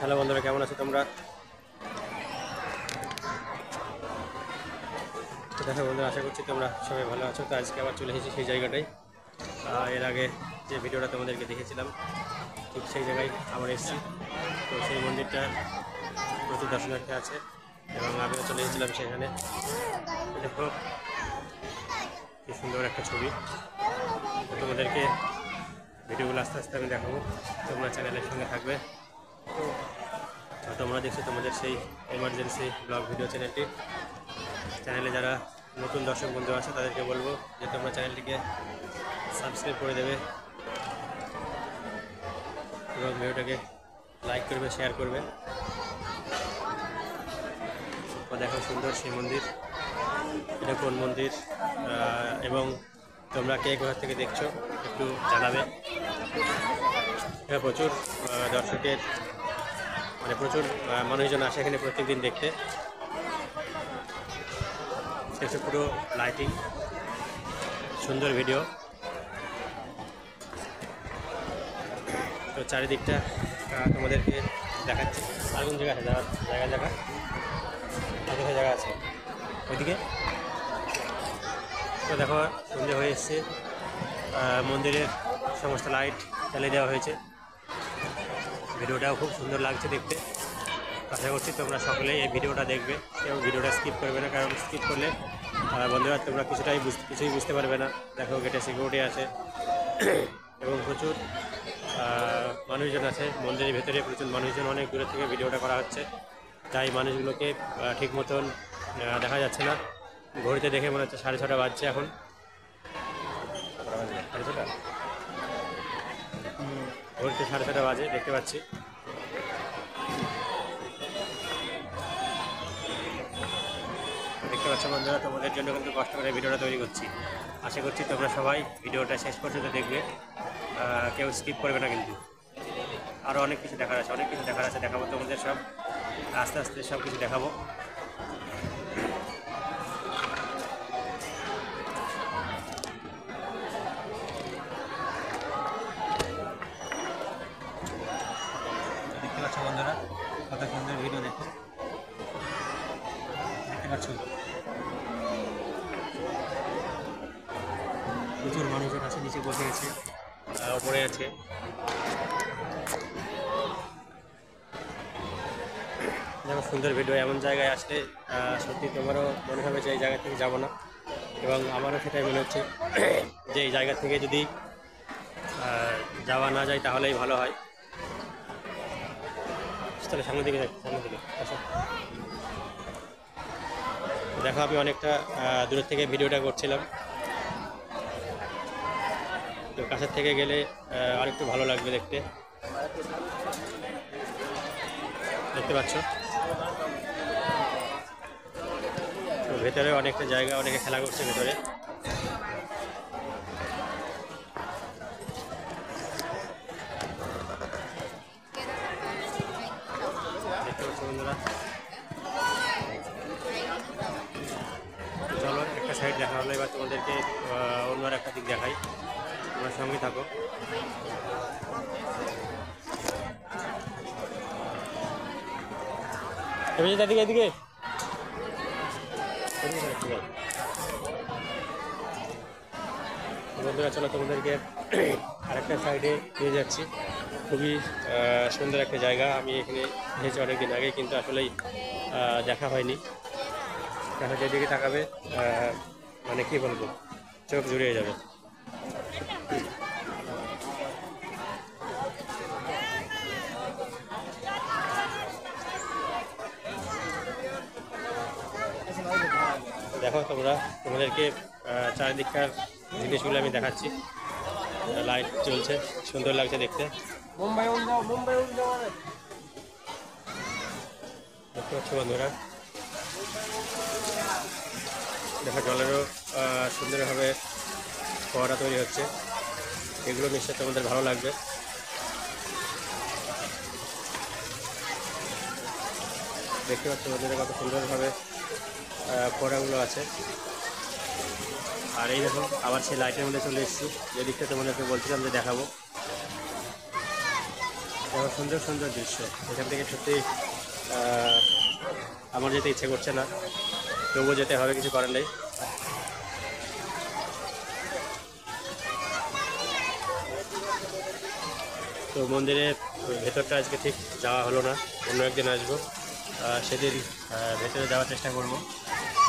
Hello বন্ধুরা, কেমন আছো তোমরা? তো দেখো বন্ধুরা, আশা করছি তোমরা সবাই ভালো আছো। তো আজকে আবার চলে এসেছি সেই জায়গাটাই। এর আগে যে ভিডিওটা তোমাদেরকে দেখেছিলাম ঠিক সেই জায়গায় আবার এসেছি। তো সেই মন্দিরটা প্রচুর দর্শনার্থী আছে এবং আমিও চলে এসেছিলাম সেখানে। দেখো কি সুন্দর একটা ছবি। তোমাদেরকে ভিডিওগুলো আস্তে আস্তে আমি দেখাবো, তোমরা চ্যানেলের সঙ্গে থাকবে। তোমরা দেখছো তোমাদের সেই এমার্জেন্সি ব্লগ ভিডিও চ্যানেলে যারা নতুন দর্শক বন্ধু আছে তাদেরকে বলবো যে তোমরা চ্যানেলটিকে সাবস্ক্রাইব করে দেবে এবং ভিডিওটাকে লাইক করবে, শেয়ার করবে। দেখো সুন্দর সেই মন্দির, এটা কোন মন্দির এবং তোমরা কে কোথা থেকে দেখছো একটু জানাবে। প্রচুর দর্শকের প্রচুর মানুষজন আসে এখানে প্রত্যেকদিন দেখতে। শেষে পুরো লাইটিং, সুন্দর ভিডিও। তো চারিদিকটা তোমাদেরকে দেখাচ্ছি। আর কোন জায়গা আছে জায়গা আর কোথায় জায়গা আছে ওইদিকে। তো দেখো সন্ধে হয়ে এসছে, মন্দিরের সমস্ত লাইট জ্বালিয়ে দেওয়া হয়েছে। ভিডিওটাও খুব সুন্দর লাগছে দেখতে। আশা করছি তোমরা সকলেই এই ভিডিওটা দেখবে এবং ভিডিওটা স্কিপ করবে না, কারণ স্কিপ করলে বন্ধুরা তোমরা কিছুই বুঝতে পারবে না। দেখো গেটে সিকিউরিটি আছে এবং প্রচুর মানুষজন আছে মন্দিরের ভেতরে। প্রচুর মানুষজন, অনেক দূরে থেকে ভিডিওটা করা হচ্ছে, তাই মানুষগুলোকে ঠিক মতন দেখা যাচ্ছে না। ঘড়িতে দেখে মনে হচ্ছে 6:30 বাজছে এখন। 6:30 ঘড়িতে 6:30 বাজে দেখতে পাচ্ছি। দেখতে পাচ্ছ বন্ধুরা, তোমাদের জন্য কিন্তু কষ্ট করে ভিডিওটা তৈরি করছি। আশা করছি তোমরা সবাই ভিডিওটা শেষ পর্যন্ত দেখবে, কেউ স্কিপ করবে না কিন্তু। আরও অনেক কিছু দেখার আছে, দেখাবো তোমাদের সব। আস্তে আস্তে সব কিছু দেখাবো। দেখতে পাচ্ছ বন্ধুরা, কত সুন্দর ভিডিও দেখো। দেখতে পাচ্ছ প্রচুর মানুষজন আছে, নিচে বসে গেছে, ওপরে আছে। যেমন সুন্দর ভিডিও, এমন জায়গায় আসলে সত্যি তোমারও মনে হবে যে এই জায়গা থেকে যাবো না, এবং আমারও সেটাই মনে হচ্ছে যে এই জায়গা থেকে যদি যাওয়া না যায় তাহলেই ভালো হয়। তাহলে সামনের দিকে আসো। দেখো আমি অনেকটা দূরের থেকে ভিডিওটা করছিলাম, তো কাছের থেকে গেলে আরেকটু ভালো লাগবে দেখতে। দেখতে পাচ্ছ তো ভেতরে অনেকটা জায়গা, অনেকে খেলা করছে ভেতরে। দেখতে পাচ্ছ বন্ধুরা, চলো একটা সাইড দেখা হলো, এবার তোমাদেরকে অন্য আর একটা দিক দেখাই। তোমার সঙ্গে থাকো। এদিকে বন্ধুরা, চলো তোমাদেরকে আরেকটা সাইডে নিয়ে যাচ্ছি। খুবই সুন্দর একটা জায়গা। আমি এখানে এসেছি অনেকদিন আগে, কিন্তু আসলেই দেখা হয়নি। দেখা যেদিকে তাকাবে মানে কি বলবো, চোখ জুড়িয়ে যাবে। দেখো তোমাদেরকে চারিদিককার জিনিসগুলো আমি দেখাচ্ছি। লাইট চলছে, সুন্দর লাগছে দেখতে। দেখতে পাচ্ছ বন্ধুরা, দেখো জলেরও সুন্দরভাবে ফোয়ারা তৈরি হচ্ছে। এগুলো নিশ্চয়ই তোমাদের ভালো লাগবে। দেখতে পাচ্ছ বন্ধুরা কত সুন্দরভাবে ফোয়ারাগুলো আছে। আর এই দেখো আবার সেই লাইটের মধ্যে চলে এসেছি, যে দিকটা তোমাদেরকে বলছিলাম যে দেখাবো। এবং সুন্দর সুন্দর দৃশ্য, এখান থেকে সত্যি আমার যেতে ইচ্ছে করছে না, তবুও যেতে হবে, কিছু করার নেই। তো মন্দিরের ভেতরটা আজকে ঠিক যাওয়া হলো না, অন্য একদিন আসবো, সেদিন ভেতরে যাওয়ার চেষ্টা করব।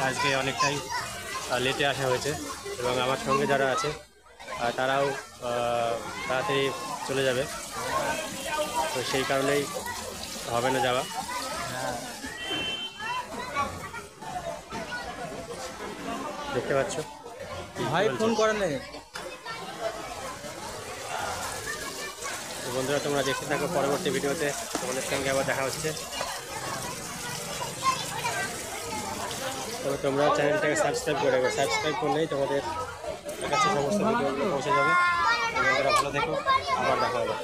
আজকে অনেকটাই লেটে আসা হয়েছে এবং আমার সঙ্গে যারা আছে তারাও তাড়াতাড়ি চলে যাবে, তো সেই কারণেই হবে না যাওয়া। দেখতে পাচ্ছ ভাই ফোন করেন নাই। তো বন্ধুরা, তোমরা দেখতে থাকো, পরবর্তী ভিডিওতে তোমাদের সঙ্গে আবার দেখা হচ্ছে। তবে তোমরা চ্যানেলটাকে সাবস্ক্রাইব করে রাখবে, সাবস্ক্রাইব করলেই তোমাদের কাছে সমস্ত ভিডিওগুলো পৌঁছে যাবে। তোমরা ভালো থেকো, আবার দেখা হবে।